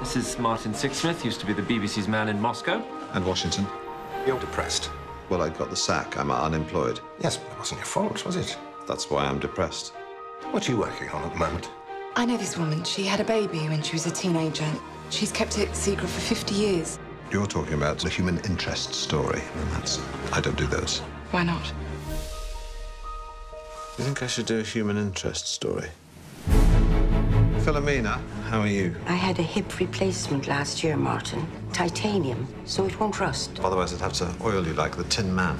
This is Martin Sixsmith, used to be the BBC's man in Moscow. And Washington. You're depressed. Well, I got the sack. I'm unemployed. Yes, but it wasn't your fault, was it? That's why I'm depressed. What are you working on at the moment? I know this woman. She had a baby when she was a teenager. She's kept it secret for 50 years. You're talking about the human interest story, and I don't do those. Why not? You think I should do a human interest story? Philomena, how are you? I had a hip replacement last year, Martin. Titanium, so it won't rust. Otherwise, I'd have to oil you like the Tin Man.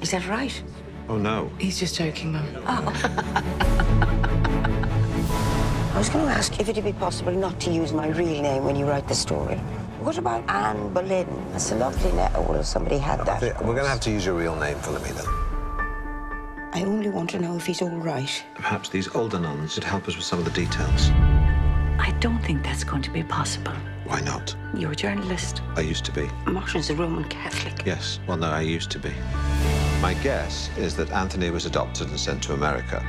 Is that right? Oh, no. He's just joking, Mum. I was going to ask if it'd be possible not to use my real name when you write the story. What about Anne Boleyn? That's a lovely name. Well, if somebody had that. We're going to have to use your real name, Philomena. I only want to know if he's all right. Perhaps these older nuns could help us with some of the details. I don't think that's going to be possible. Why not? You're a journalist. I used to be. Martin's a Roman Catholic. Yes. Well, no, I used to be. My guess is that Anthony was adopted and sent to America.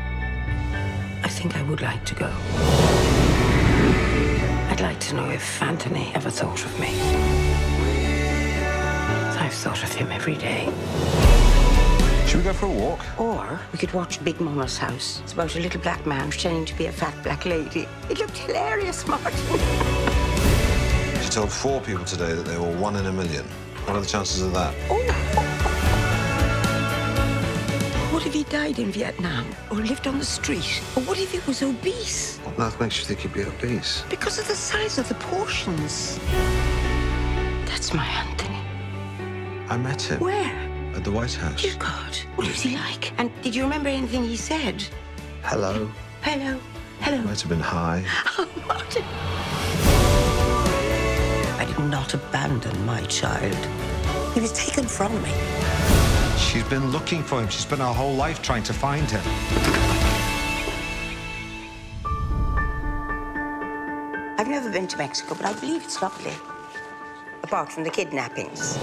I think I would like to go. I'd like to know if Anthony ever thought of me. I've thought of him every day. Should we go for a walk? Or we could watch Big Mama's House. It's about a little black man pretending to be a fat black lady. It looked hilarious, Martin. She told 4 people today that they were 1 in a million. What are the chances of that? What if he died in Vietnam or lived on the street? Or what if he was obese? What on earth makes you think he'd be obese? Because of the size of the portions. That's my Anthony. I met him. Where? At the White House. Dear God, what was he like? And did you remember anything he said? Hello. Hello. Hello. Might have been hi. Oh, Martin. I did not abandon my child. He was taken from me. She's been looking for him. She's spent her whole life trying to find him. I've never been to Mexico, but I believe it's lovely. Apart from the kidnappings.